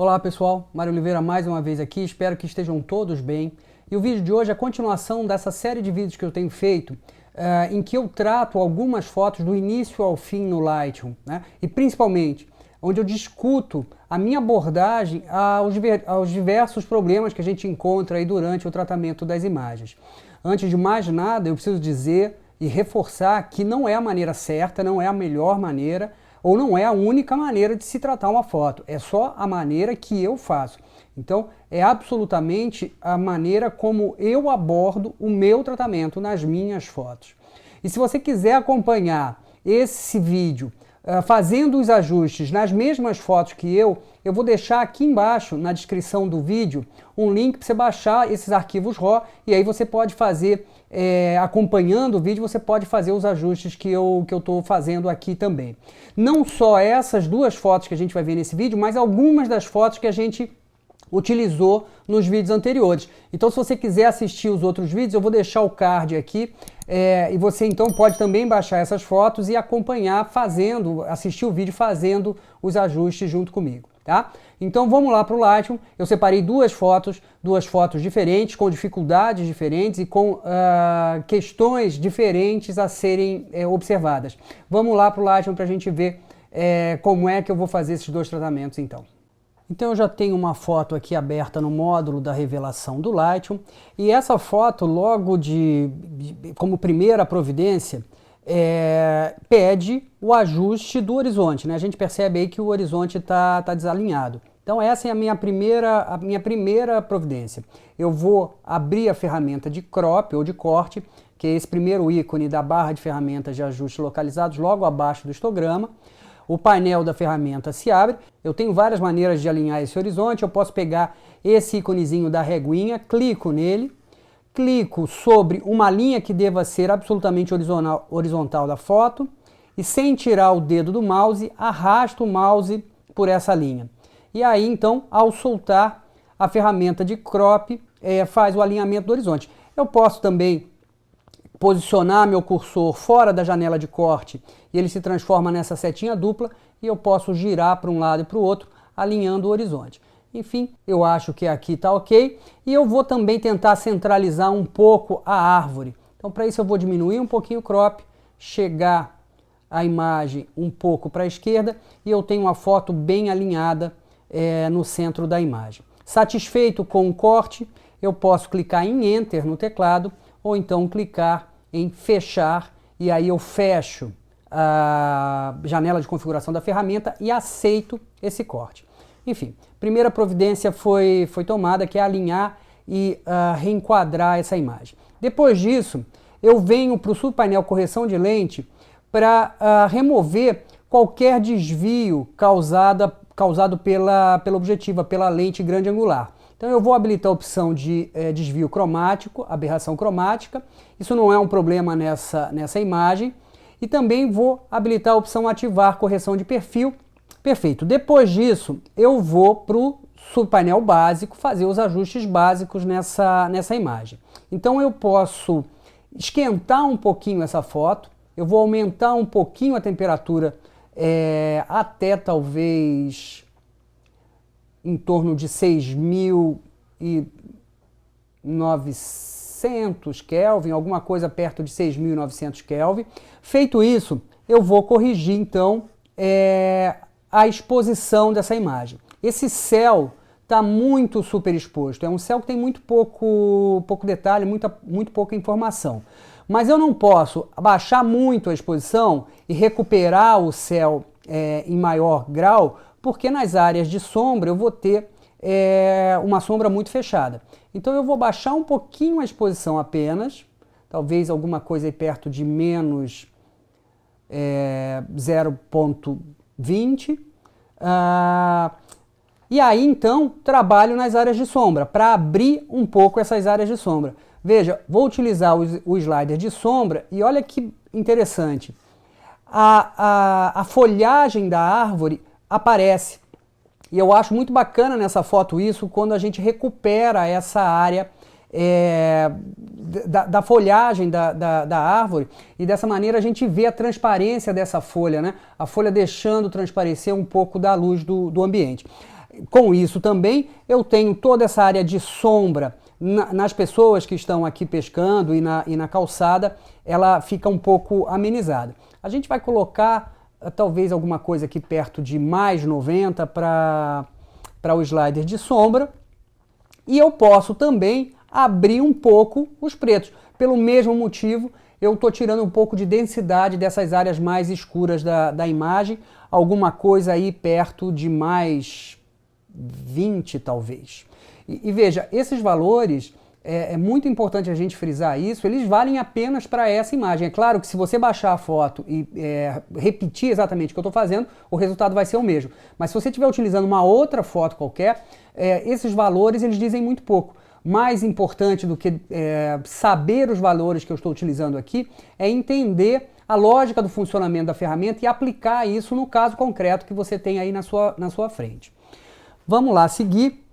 Olá pessoal, Mário Oliveira mais uma vez aqui, espero que estejam todos bem. E o vídeo de hoje é a continuação dessa série de vídeos que eu tenho feito, em que eu trato algumas fotos do início ao fim no Lightroom, né? E principalmente, onde eu discuto a minha abordagem aos diversos problemas que a gente encontra aí durante o tratamento das imagens. Antes de mais nada, eu preciso dizer e reforçar que não é a maneira certa, não é a melhor maneira, ou não é a única maneira de se tratar uma foto, é só a maneira que eu faço. Então, é absolutamente a maneira como eu abordo o meu tratamento nas minhas fotos. E se você quiser acompanhar esse vídeo fazendo os ajustes nas mesmas fotos que eu vou deixar aqui embaixo na descrição do vídeo um link para você baixar esses arquivos RAW e aí você pode fazer, acompanhando o vídeo, você pode fazer os ajustes que eu estou fazendo aqui também. Não só essas duas fotos que a gente vai ver nesse vídeo, mas algumas das fotos que a gente utilizou nos vídeos anteriores. Então, se você quiser assistir os outros vídeos, eu vou deixar o card aqui e você então pode também baixar essas fotos e acompanhar assistir o vídeo fazendo os ajustes junto comigo, tá? Então vamos lá para o Lightroom. Eu separei duas fotos diferentes, com dificuldades diferentes e com questões diferentes a serem observadas. Vamos lá para o Lightroom para a gente ver como é que eu vou fazer esses dois tratamentos então. Então eu já tenho uma foto aqui aberta no módulo da revelação do Lightroom e essa foto logo como primeira providência pede o ajuste do horizonte, né? A gente percebe aí que o horizonte está desalinhado. Então essa é a minha primeira providência. Eu vou abrir a ferramenta de crop ou de corte, que é esse primeiro ícone da barra de ferramentas de ajuste localizados logo abaixo do histograma. O painel da ferramenta se abre, eu tenho várias maneiras de alinhar esse horizonte, eu posso pegar esse íconezinho da reguinha, clico nele, clico sobre uma linha que deva ser absolutamente horizontal da foto e sem tirar o dedo do mouse, arrasto o mouse por essa linha. E aí então, ao soltar a ferramenta de crop, faz o alinhamento do horizonte. Eu posso também posicionar meu cursor fora da janela de corte e ele se transforma nessa setinha dupla e eu posso girar para um lado e para o outro, alinhando o horizonte. Enfim, eu acho que aqui está ok. E eu vou também tentar centralizar um pouco a árvore. Então, para isso eu vou diminuir um pouquinho o crop, chegar a imagem um pouco para a esquerda e eu tenho uma foto bem alinhada no centro da imagem. Satisfeito com o corte, eu posso clicar em Enter no teclado ou então clicar em fechar e aí eu fecho a janela de configuração da ferramenta e aceito esse corte. Enfim, primeira providência foi tomada, que é alinhar e reenquadrar essa imagem. Depois disso, eu venho para o subpainel correção de lente para remover qualquer desvio causado pela objetiva, pela lente grande angular. Então eu vou habilitar a opção de desvio cromático, aberração cromática. Isso não é um problema nessa imagem. E também vou habilitar a opção ativar correção de perfil. Perfeito. Depois disso, eu vou para o subpainel básico fazer os ajustes básicos nessa imagem. Então eu posso esquentar um pouquinho essa foto. Eu vou aumentar um pouquinho a temperatura até talvez em torno de 6.900 Kelvin, alguma coisa perto de 6.900 Kelvin. Feito isso, eu vou corrigir então a exposição dessa imagem. Esse céu está muito superexposto, é um céu que tem muito pouco detalhe, muito pouca informação. Mas eu não posso abaixar muito a exposição e recuperar o céu em maior grau, porque nas áreas de sombra eu vou ter uma sombra muito fechada. Então eu vou baixar um pouquinho a exposição apenas, talvez alguma coisa aí perto de menos 0,20. E aí então trabalho nas áreas de sombra, para abrir um pouco essas áreas de sombra. Veja, vou utilizar o slider de sombra e olha que interessante. A folhagem da árvore aparece. E eu acho muito bacana nessa foto isso, quando a gente recupera essa área da folhagem da árvore, e dessa maneira a gente vê a transparência dessa folha, né? A folha deixando transparecer um pouco da luz do ambiente. Com isso também eu tenho toda essa área de sombra nas pessoas que estão aqui pescando e na calçada, ela fica um pouco amenizada. A gente vai colocar talvez alguma coisa aqui perto de mais 90 para o slider de sombra, e eu posso também abrir um pouco os pretos. Pelo mesmo motivo, eu estou tirando um pouco de densidade dessas áreas mais escuras da imagem, alguma coisa aí perto de mais 20 talvez. E veja, esses valores, é muito importante a gente frisar isso, eles valem apenas para essa imagem. É claro que se você baixar a foto e repetir exatamente o que eu estou fazendo, o resultado vai ser o mesmo. Mas se você estiver utilizando uma outra foto qualquer, esses valores eles dizem muito pouco. Mais importante do que saber os valores que eu estou utilizando aqui é entender a lógica do funcionamento da ferramenta e aplicar isso no caso concreto que você tem aí na sua frente. Vamos lá seguir.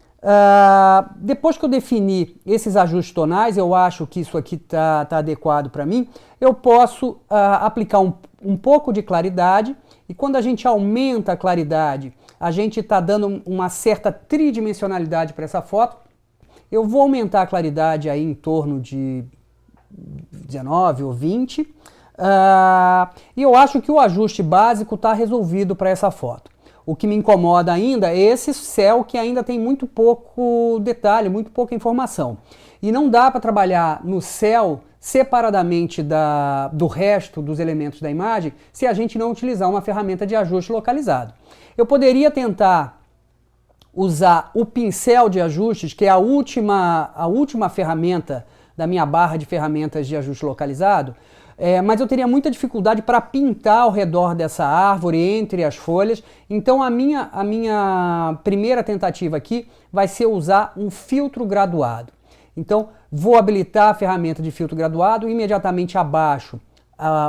Depois que eu definir esses ajustes tonais, eu acho que isso aqui tá adequado para mim, eu posso aplicar um pouco de claridade, e quando a gente aumenta a claridade, a gente está dando uma certa tridimensionalidade para essa foto. Eu vou aumentar a claridade aí em torno de 19 ou 20, e eu acho que o ajuste básico está resolvido para essa foto. O que me incomoda ainda é esse céu que ainda tem muito pouco detalhe, muito pouca informação. E não dá para trabalhar no céu separadamente do resto dos elementos da imagem se a gente não utilizar uma ferramenta de ajuste localizado. Eu poderia tentar usar o pincel de ajustes, que é a última ferramenta da minha barra de ferramentas de ajuste localizado, mas eu teria muita dificuldade para pintar ao redor dessa árvore, entre as folhas. Então a minha primeira tentativa aqui vai ser usar um filtro graduado. Então vou habilitar a ferramenta de filtro graduado, imediatamente abaixo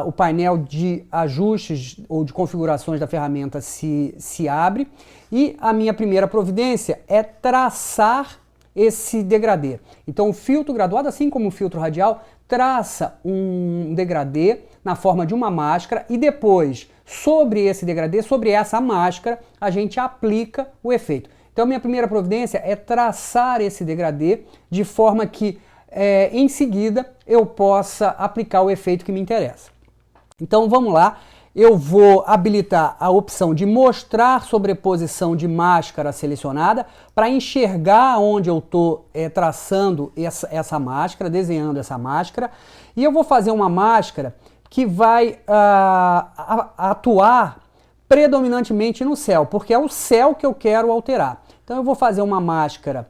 o painel de ajustes ou de configurações da ferramenta se abre, e a minha primeira providência é traçar esse degradê. Então o filtro graduado, assim como o filtro radial, traça um degradê na forma de uma máscara, e depois, sobre esse degradê, sobre essa máscara, a gente aplica o efeito. Então minha primeira providência é traçar esse degradê de forma que em seguida eu possa aplicar o efeito que me interessa. Então vamos lá, eu vou habilitar a opção de mostrar sobreposição de máscara selecionada para enxergar onde eu estou traçando essa máscara, desenhando essa máscara, e eu vou fazer uma máscara que vai atuar predominantemente no céu, porque é o céu que eu quero alterar. Então eu vou fazer uma máscara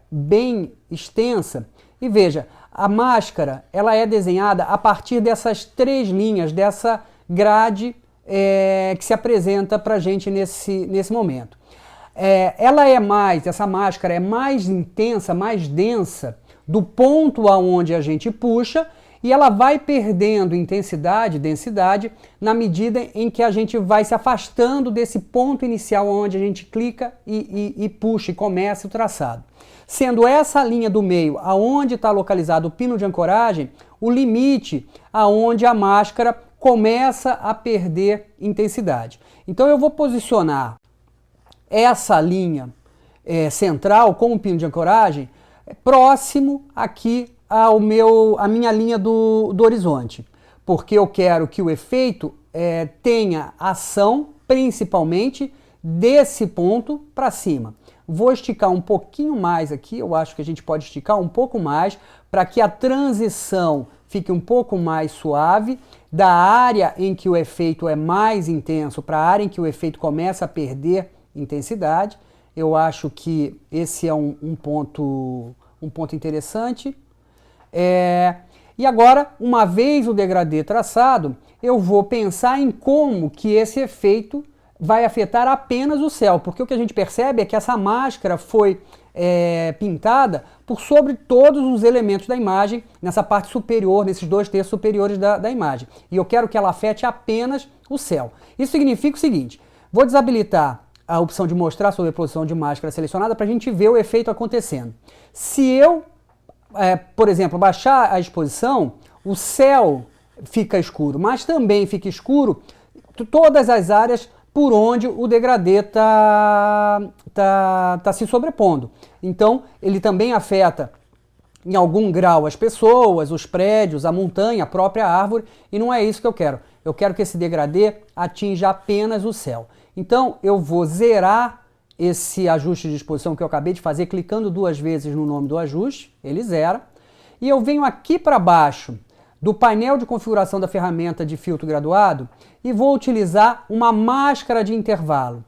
bem extensa, e veja, a máscara ela é desenhada a partir dessas 3 linhas, dessa grade que se apresenta para a gente nesse momento. Essa máscara é mais intensa, mais densa do ponto aonde a gente puxa, e ela vai perdendo intensidade, densidade, na medida em que a gente vai se afastando desse ponto inicial onde a gente clica e puxa e começa o traçado. Sendo essa linha do meio, aonde está localizado o pino de ancoragem, o limite aonde a máscara começa a perder intensidade. Então eu vou posicionar essa linha central com o pino de ancoragem próximo aqui à minha linha do horizonte, porque eu quero que o efeito tenha ação principalmente desse ponto para cima. Vou esticar um pouquinho mais aqui, eu acho que a gente pode esticar um pouco mais para que a transição fique um pouco mais suave da área em que o efeito é mais intenso para a área em que o efeito começa a perder intensidade. Eu acho que esse é um ponto interessante. E agora, uma vez o degradê traçado, eu vou pensar em como que esse efeito vai afetar apenas o céu, porque o que a gente percebe é que essa máscara foi pintada por sobre todos os elementos da imagem, nessa parte superior, nesses 2/3 superiores da imagem. E eu quero que ela afete apenas o céu. Isso significa o seguinte: vou desabilitar a opção de mostrar sobreposição de máscara selecionada para a gente ver o efeito acontecendo. Se eu, por exemplo, baixar a exposição, o céu fica escuro, mas também fica escuro todas as áreas por onde o degradê está se sobrepondo. Então, ele também afeta em algum grau as pessoas, os prédios, a montanha, a própria árvore, e não é isso que eu quero. Eu quero que esse degradê atinja apenas o céu. Então, eu vou zerar esse ajuste de exposição que eu acabei de fazer, clicando 2 vezes no nome do ajuste, ele zera. E eu venho aqui para baixo do painel de configuração da ferramenta de filtro graduado e vou utilizar uma máscara de intervalo.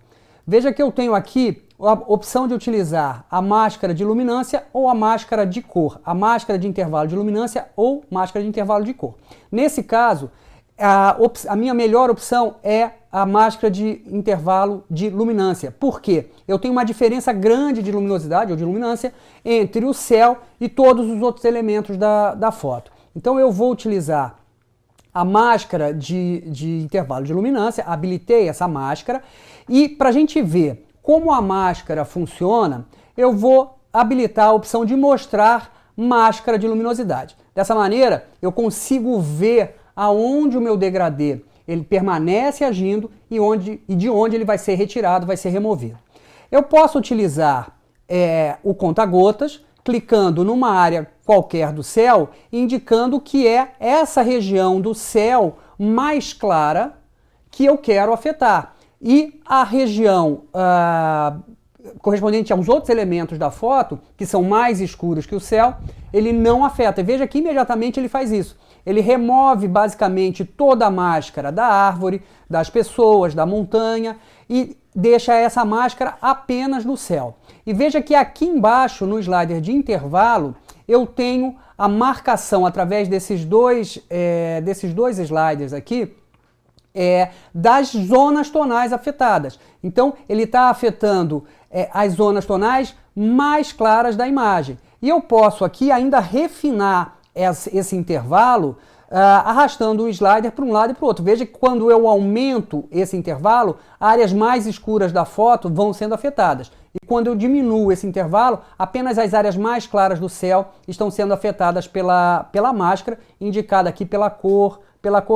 Veja que eu tenho aqui a opção de utilizar a máscara de luminância ou a máscara de cor, a máscara de intervalo de luminância ou máscara de intervalo de cor. Nesse caso, a minha melhor opção é a máscara de intervalo de luminância. Por quê? Eu tenho uma diferença grande de luminosidade ou de luminância entre o céu e todos os outros elementos da foto. Então eu vou utilizar a máscara de intervalo de luminância, habilitei essa máscara, e para a gente ver como a máscara funciona, eu vou habilitar a opção de mostrar máscara de luminosidade. Dessa maneira, eu consigo ver aonde o meu degradê ele permanece agindo e de onde ele vai ser retirado, vai ser removido. Eu posso utilizar o conta-gotas, clicando numa área qualquer do céu, indicando que é essa região do céu mais clara que eu quero afetar. E a região correspondente aos outros elementos da foto, que são mais escuros que o céu, ele não afeta. E veja que imediatamente ele faz isso. Ele remove basicamente toda a máscara da árvore, das pessoas, da montanha e deixa essa máscara apenas no céu. E veja que aqui embaixo, no slider de intervalo, eu tenho a marcação através desses dois sliders aqui, das zonas tonais afetadas. Então, ele está afetando as zonas tonais mais claras da imagem. E eu posso aqui ainda refinar esse intervalo arrastando o slider para um lado e para o outro. Veja que quando eu aumento esse intervalo, áreas mais escuras da foto vão sendo afetadas. E quando eu diminuo esse intervalo, apenas as áreas mais claras do céu estão sendo afetadas pela máscara, indicada aqui pela cor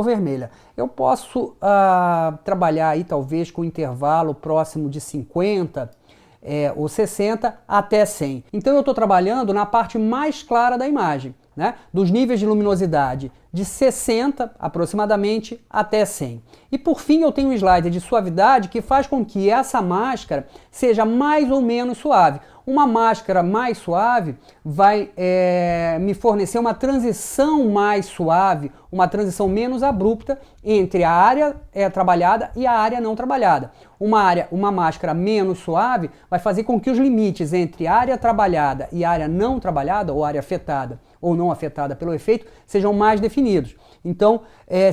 vermelha. Eu posso trabalhar aí talvez com intervalo próximo de 50 ou 60 até 100. Então eu estou trabalhando na parte mais clara da imagem, né? Dos níveis de luminosidade de 60 aproximadamente até 100. E por fim eu tenho um slider de suavidade que faz com que essa máscara seja mais ou menos suave. Uma máscara mais suave vai me fornecer uma transição mais suave, uma transição menos abrupta entre a área trabalhada e a área não trabalhada. Uma máscara menos suave vai fazer com que os limites entre área trabalhada e área não trabalhada, ou área afetada ou não afetada pelo efeito, sejam mais definidos. Então,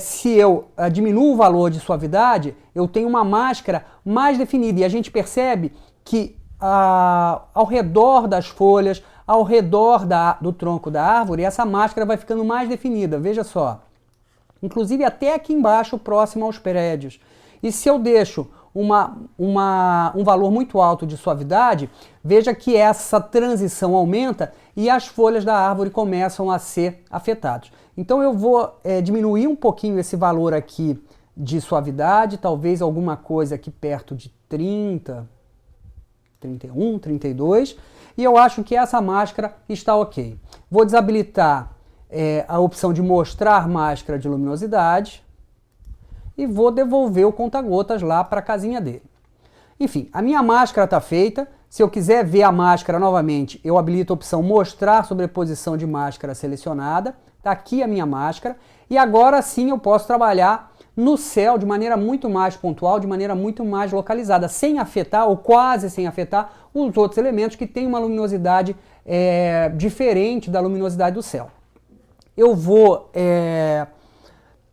se eu diminuo o valor de suavidade, eu tenho uma máscara mais definida e a gente percebe que ao redor das folhas, ao redor do tronco da árvore, essa máscara vai ficando mais definida, veja só. Inclusive até aqui embaixo, próximo aos prédios. E se eu deixo um valor muito alto de suavidade, veja que essa transição aumenta e as folhas da árvore começam a ser afetadas. Então eu vou diminuir um pouquinho esse valor aqui de suavidade, talvez alguma coisa aqui perto de 30, 31, 32, e eu acho que essa máscara está ok. Vou desabilitar a opção de mostrar máscara de luminosidade e vou devolver o conta-gotas lá para a casinha dele. Enfim, a minha máscara está feita. Se eu quiser ver a máscara novamente, eu habilito a opção mostrar sobreposição de máscara selecionada. Está aqui a minha máscara. E agora sim eu posso trabalhar no céu de maneira muito mais pontual, de maneira muito mais localizada, sem afetar ou quase sem afetar os outros elementos que têm uma luminosidade diferente da luminosidade do céu. Eu vou,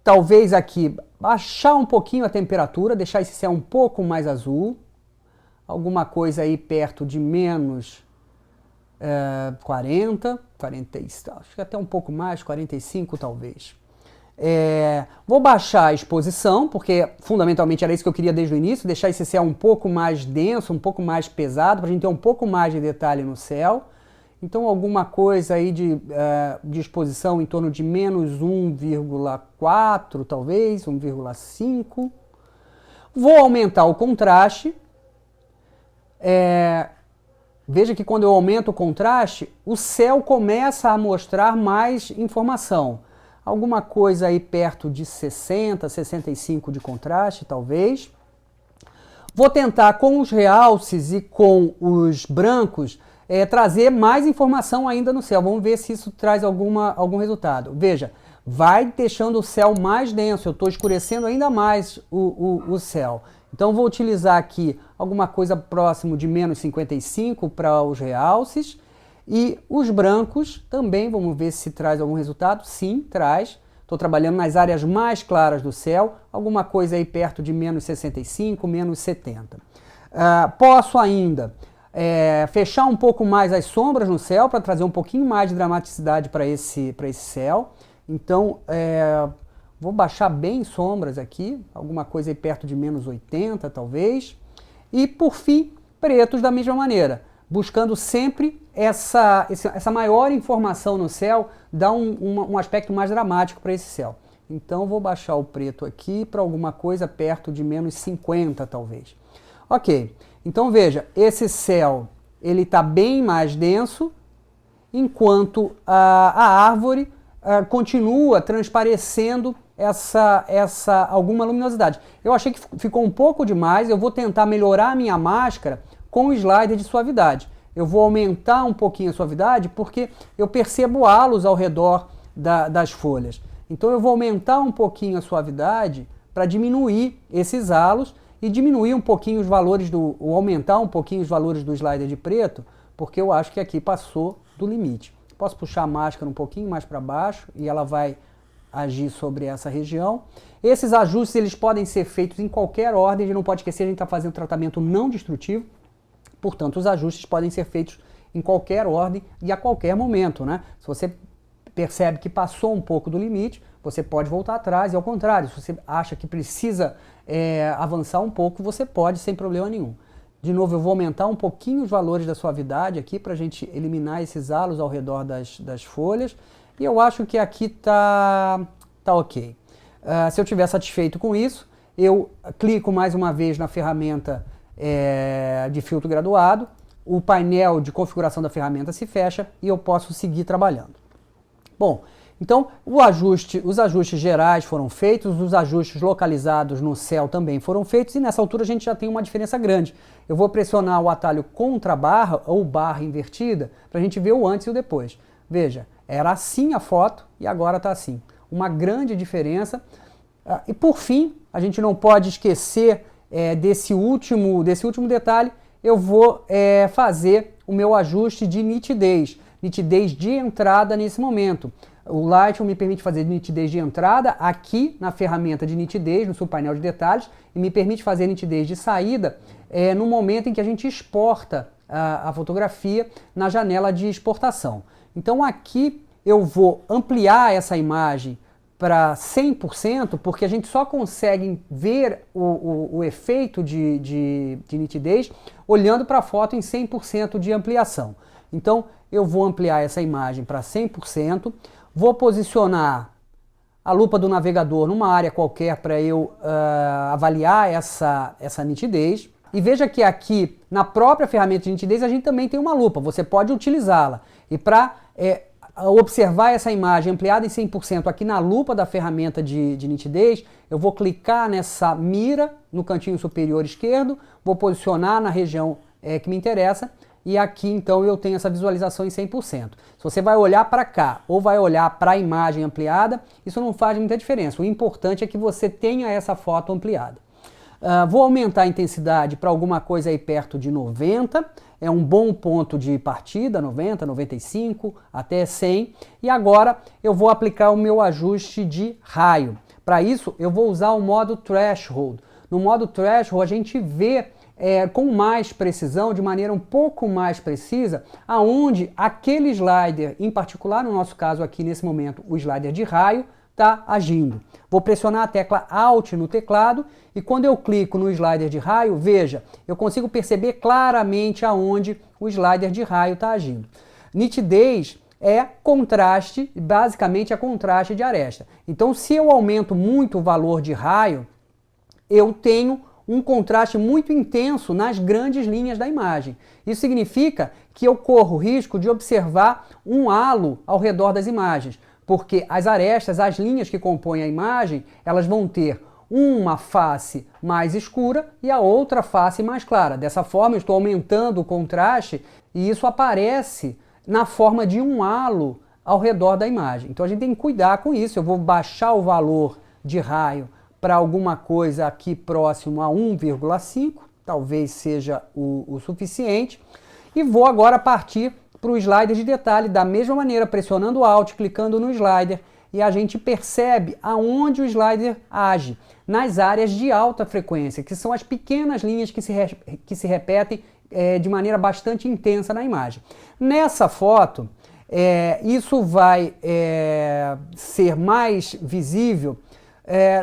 talvez aqui, baixar um pouquinho a temperatura, deixar esse céu um pouco mais azul, alguma coisa aí perto de menos 40, acho que até um pouco mais, 45 talvez. Vou baixar a exposição, porque fundamentalmente era isso que eu queria desde o início, deixar esse céu um pouco mais denso, um pouco mais pesado, para a gente ter um pouco mais de detalhe no céu. Então alguma coisa aí de exposição em torno de menos 1,4 talvez, 1,5. Vou aumentar o contraste. Veja que quando eu aumento o contraste, o céu começa a mostrar mais informação. Alguma coisa aí perto de 60, 65 de contraste, talvez. Vou tentar com os realces e com os brancos trazer mais informação ainda no céu. Vamos ver se isso traz algum resultado. Veja, vai deixando o céu mais denso. Eu estou escurecendo ainda mais o céu. Então vou utilizar aqui alguma coisa próximo de menos 55 para os realces. E os brancos também, vamos ver se traz algum resultado. Sim, traz. Estou trabalhando nas áreas mais claras do céu, alguma coisa aí perto de menos 65, menos 70. Posso ainda fechar um pouco mais as sombras no céu para trazer um pouquinho mais de dramaticidade para esse céu. Então, vou baixar bem sombras aqui, alguma coisa aí perto de menos 80 talvez. E por fim, pretos da mesma maneira, buscando sempre essa maior informação no céu, dá um aspecto mais dramático para esse céu. Então vou baixar o preto aqui para alguma coisa perto de menos 50 talvez. Ok, então veja, esse céu ele está bem mais denso, enquanto a árvore continua transparecendo alguma luminosidade. Eu achei que ficou um pouco demais, eu vou tentar melhorar a minha máscara com o slider de suavidade. Eu vou aumentar um pouquinho a suavidade porque eu percebo halos ao redor das folhas. Então eu vou aumentar um pouquinho a suavidade para diminuir esses halos e diminuir um pouquinho os valores ou aumentar um pouquinho os valores do slider de preto, porque eu acho que aqui passou do limite. Posso puxar a máscara um pouquinho mais para baixo e ela vai agir sobre essa região. Esses ajustes eles podem ser feitos em qualquer ordem, a gente não pode esquecer, a gente está fazendo tratamento não destrutivo. Portanto, os ajustes podem ser feitos em qualquer ordem e a qualquer momento, né? Se você percebe que passou um pouco do limite, você pode voltar atrás e ao contrário, se você acha que precisa avançar um pouco, você pode sem problema nenhum. De novo, eu vou aumentar um pouquinho os valores da suavidade aqui para a gente eliminar esses halos ao redor das folhas e eu acho que aqui tá ok. Se eu estiver satisfeito com isso, eu clico mais uma vez na ferramenta de filtro graduado, o painel de configuração da ferramenta se fecha e eu posso seguir trabalhando. Bom, então os ajustes gerais foram feitos, os ajustes localizados no céu também foram feitos e nessa altura a gente já tem uma diferença grande. Eu vou pressionar o atalho contra barra ou barra invertida para a gente ver o antes e o depois. Veja, era assim a foto e agora está assim. Uma grande diferença. E por fim, a gente não pode esquecer desse último detalhe, eu vou fazer o meu ajuste de nitidez de entrada nesse momento. O Lightroom me permite fazer nitidez de entrada aqui na ferramenta de nitidez, no subpainel de detalhes, e me permite fazer nitidez de saída no momento em que a gente exporta a fotografia na janela de exportação. Então aqui eu vou ampliar essa imagem para 100%, porque a gente só consegue ver o efeito de nitidez olhando para a foto em 100% de ampliação. Então, eu vou ampliar essa imagem para 100%, vou posicionar a lupa do navegador numa área qualquer para eu avaliar essa nitidez. E veja que aqui, na própria ferramenta de nitidez, a gente também tem uma lupa, você pode utilizá-la. E para observar essa imagem ampliada em 100% aqui na lupa da ferramenta de nitidez, eu vou clicar nessa mira no cantinho superior esquerdo, vou posicionar na região que me interessa e aqui então eu tenho essa visualização em 100%. Se você vai olhar para cá ou vai olhar para a imagem ampliada, isso não faz muita diferença. O importante é que você tenha essa foto ampliada. Vou aumentar a intensidade para alguma coisa aí perto de 90, é um bom ponto de partida, 90, 95, até 100. E agora eu vou aplicar o meu ajuste de raio. Para isso eu vou usar o modo Threshold. No modo Threshold a gente vê com mais precisão, de maneira um pouco mais precisa, aonde aquele slider, em particular no nosso caso aqui nesse momento, o slider de raio, está agindo. Vou pressionar a tecla Alt no teclado e quando eu clico no slider de raio, veja, eu consigo perceber claramente aonde o slider de raio está agindo. Nitidez é contraste, basicamente é contraste de aresta. Então, se eu aumento muito o valor de raio, eu tenho um contraste muito intenso nas grandes linhas da imagem. Isso significa que eu corro o risco de observar um halo ao redor das imagens, porque as arestas, as linhas que compõem a imagem, elas vão ter uma face mais escura e a outra face mais clara. Dessa forma, eu estou aumentando o contraste e isso aparece na forma de um halo ao redor da imagem. Então a gente tem que cuidar com isso. Eu vou baixar o valor de raio para alguma coisa aqui próximo a 1,5, talvez seja o suficiente. E vou agora partir para o slider de detalhe, da mesma maneira, pressionando Alt, clicando no slider, e a gente percebe aonde o slider age, nas áreas de alta frequência, que são as pequenas linhas que se repetem de maneira bastante intensa na imagem. Nessa foto, isso vai ser mais visível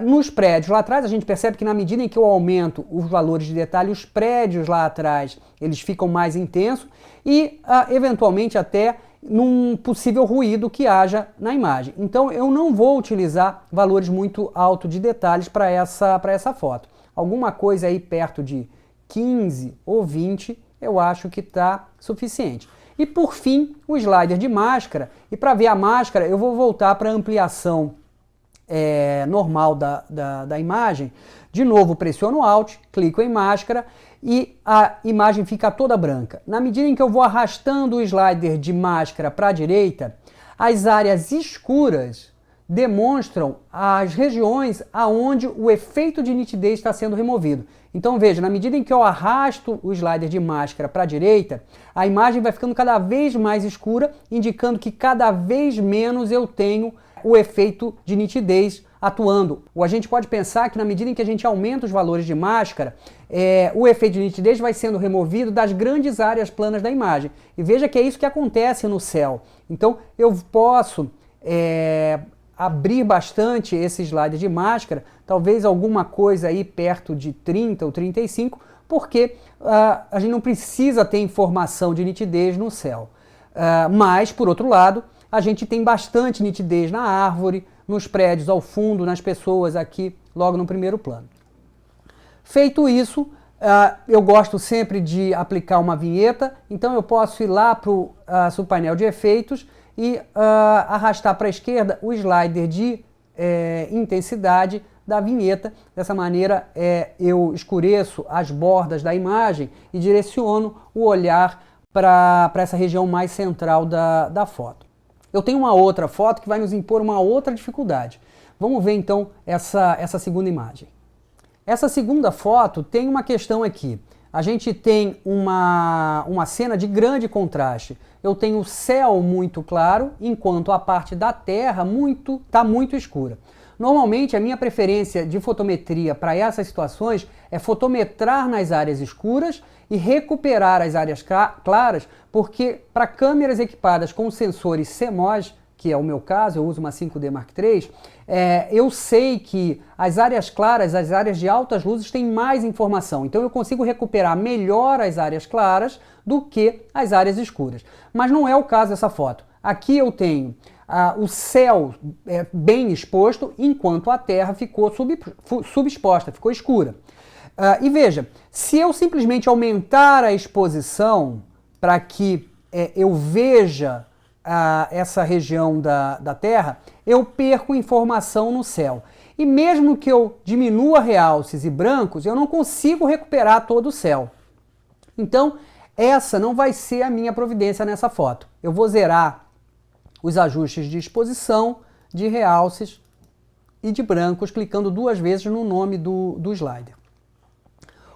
nos prédios. Lá atrás a gente percebe que na medida em que eu aumento os valores de detalhe, os prédios lá atrás eles ficam mais intensos e eventualmente até num possível ruído que haja na imagem. Então eu não vou utilizar valores muito altos de detalhes para essa foto. Alguma coisa aí perto de 15 ou 20 eu acho que está suficiente. E por fim, o slider de máscara. E para ver a máscara eu vou voltar para a ampliação normal da imagem. De novo pressiono Alt, clico em máscara e a imagem fica toda branca. Na medida em que eu vou arrastando o slider de máscara para a direita, as áreas escuras demonstram as regiões aonde o efeito de nitidez está sendo removido. Então veja, na medida em que eu arrasto o slider de máscara para a direita, a imagem vai ficando cada vez mais escura, indicando que cada vez menos eu tenho o efeito de nitidez atuando. Ou a gente pode pensar que na medida em que a gente aumenta os valores de máscara, o efeito de nitidez vai sendo removido das grandes áreas planas da imagem. E veja que é isso que acontece no céu. Então eu posso abrir bastante esse slider de máscara, talvez alguma coisa aí perto de 30 ou 35, porque a gente não precisa ter informação de nitidez no céu. Mas, por outro lado, a gente tem bastante nitidez na árvore, nos prédios ao fundo, nas pessoas aqui, logo no primeiro plano. Feito isso, eu gosto sempre de aplicar uma vinheta, então eu posso ir lá para o subpainel de efeitos e arrastar para a esquerda o slider de intensidade da vinheta. Dessa maneira eu escureço as bordas da imagem e direciono o olhar para essa região mais central da foto. Eu tenho uma outra foto que vai nos impor uma outra dificuldade. Vamos ver então essa segunda imagem. Essa segunda foto tem uma questão aqui. A gente tem uma cena de grande contraste. Eu tenho o céu muito claro, enquanto a parte da terra está muito escura. Normalmente a minha preferência de fotometria para essas situações é fotometrar nas áreas escuras e recuperar as áreas claras, porque para câmeras equipadas com sensores CMOS, que é o meu caso, eu uso uma 5D Mark III, eu sei que as áreas claras, as áreas de altas luzes têm mais informação, então eu consigo recuperar melhor as áreas claras do que as áreas escuras. Mas não é o caso dessa foto. Aqui eu tenho o céu bem exposto, enquanto a terra ficou subexposta, ficou escura. E veja, se eu simplesmente aumentar a exposição para que eu veja essa região da Terra, eu perco informação no céu. E mesmo que eu diminua realces e brancos, eu não consigo recuperar todo o céu. Então, essa não vai ser a minha providência nessa foto. Eu vou zerar os ajustes de exposição, de realces e de brancos, clicando 2 vezes no nome do slider.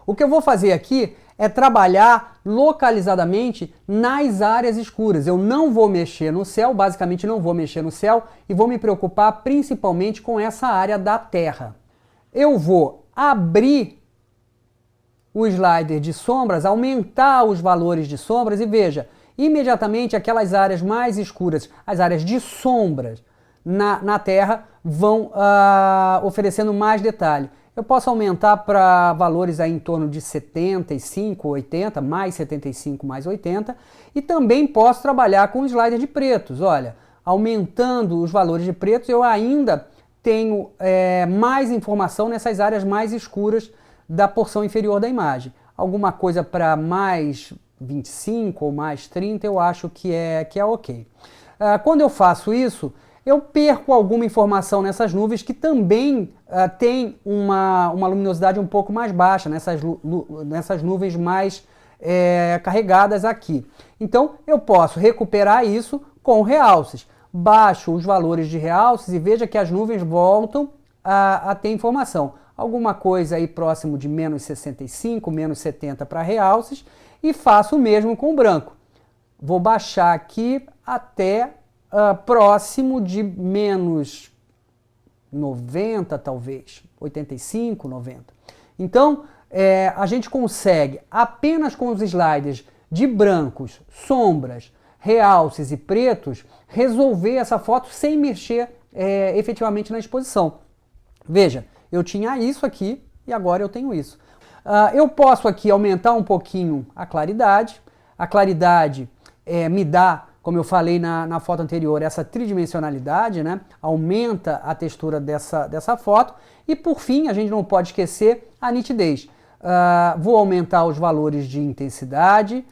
O que eu vou fazer aqui é trabalhar localizadamente nas áreas escuras. Eu não vou mexer no céu, basicamente não vou mexer no céu, e vou me preocupar principalmente com essa área da terra. Eu vou abrir o slider de sombras, aumentar os valores de sombras e veja, imediatamente aquelas áreas mais escuras, as áreas de sombras na terra, vão oferecendo mais detalhe. Eu posso aumentar para valores aí em torno de 75, 80, mais 75, mais 80, e também posso trabalhar com o slider de pretos. Olha, aumentando os valores de pretos, eu ainda tenho mais informação nessas áreas mais escuras da porção inferior da imagem. Alguma coisa para mais 25 ou mais 30 eu acho que é ok. Quando eu faço isso, eu perco alguma informação nessas nuvens que também tem uma luminosidade um pouco mais baixa, nessas nuvens mais carregadas aqui. Então eu posso recuperar isso com realces. Baixo os valores de realces e veja que as nuvens voltam a ter informação. Alguma coisa aí próximo de menos 65, menos 70 para realces, e faço o mesmo com o branco. Vou baixar aqui até próximo de menos 90 talvez, 85, 90. Então a gente consegue apenas com os sliders de brancos, sombras, realces e pretos resolver essa foto sem mexer efetivamente na exposição. Veja, eu tinha isso aqui e agora eu tenho isso. Eu posso aqui aumentar um pouquinho a claridade. A claridade me dá, como eu falei na foto anterior, essa tridimensionalidade, né? Aumenta a textura dessa foto. E por fim, a gente não pode esquecer a nitidez. Vou aumentar os valores de intensidade,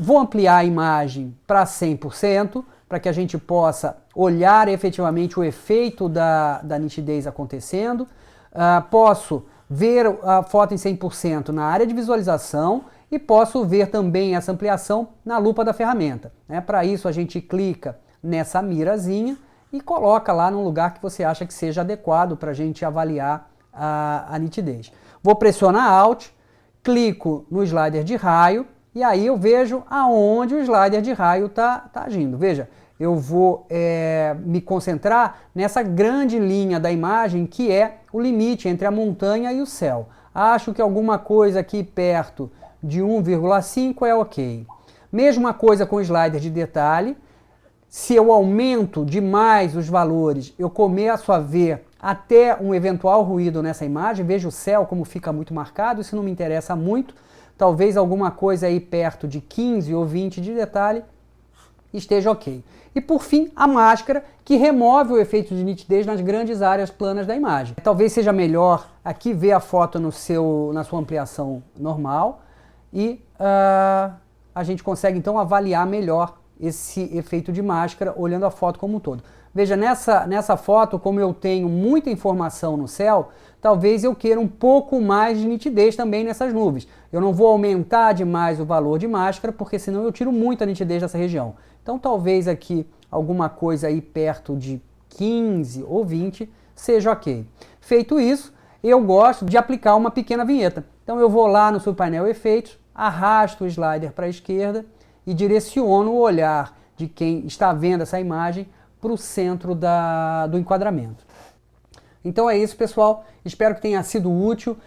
vou ampliar a imagem para 100%, para que a gente possa olhar efetivamente o efeito da nitidez acontecendo. Posso ver a foto em 100% na área de visualização e posso ver também essa ampliação na lupa da ferramenta. Para isso a gente clica nessa mirazinha e coloca lá num lugar que você acha que seja adequado para a gente avaliar a nitidez. Vou pressionar Alt, clico no slider de raio e aí eu vejo aonde o slider de raio está agindo. Veja, eu vou me concentrar nessa grande linha da imagem que é o limite entre a montanha e o céu. Acho que alguma coisa aqui perto de 1,5 é ok. Mesma coisa com o slider de detalhe. Se eu aumento demais os valores, eu começo a ver até um eventual ruído nessa imagem. Veja o céu como fica muito marcado, isso não me interessa muito. Talvez alguma coisa aí perto de 15 ou 20 de detalhe esteja ok. E por fim, a máscara, que remove o efeito de nitidez nas grandes áreas planas da imagem. Talvez seja melhor aqui ver a foto na sua ampliação normal e a gente consegue então avaliar melhor esse efeito de máscara olhando a foto como um todo. Veja, nessa foto, como eu tenho muita informação no céu, talvez eu queira um pouco mais de nitidez também nessas nuvens. Eu não vou aumentar demais o valor de máscara, porque senão eu tiro muita nitidez dessa região. Então talvez aqui alguma coisa aí perto de 15 ou 20 seja ok. Feito isso, eu gosto de aplicar uma pequena vinheta. Então eu vou lá no subpainel Efeitos, arrasto o slider para a esquerda e direciono o olhar de quem está vendo essa imagem para o centro do enquadramento. Então é isso, pessoal. Espero que tenha sido útil.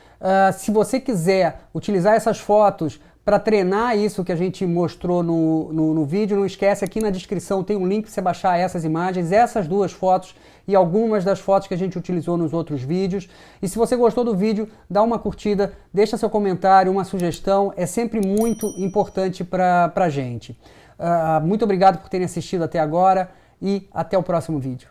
Se você quiser utilizar essas fotos para treinar isso que a gente mostrou no vídeo, não esquece, aqui na descrição tem um link para você baixar essas imagens, essas duas fotos e algumas das fotos que a gente utilizou nos outros vídeos. E se você gostou do vídeo, dá uma curtida, deixa seu comentário, uma sugestão, é sempre muito importante para a gente. Muito obrigado por terem assistido até agora e até o próximo vídeo.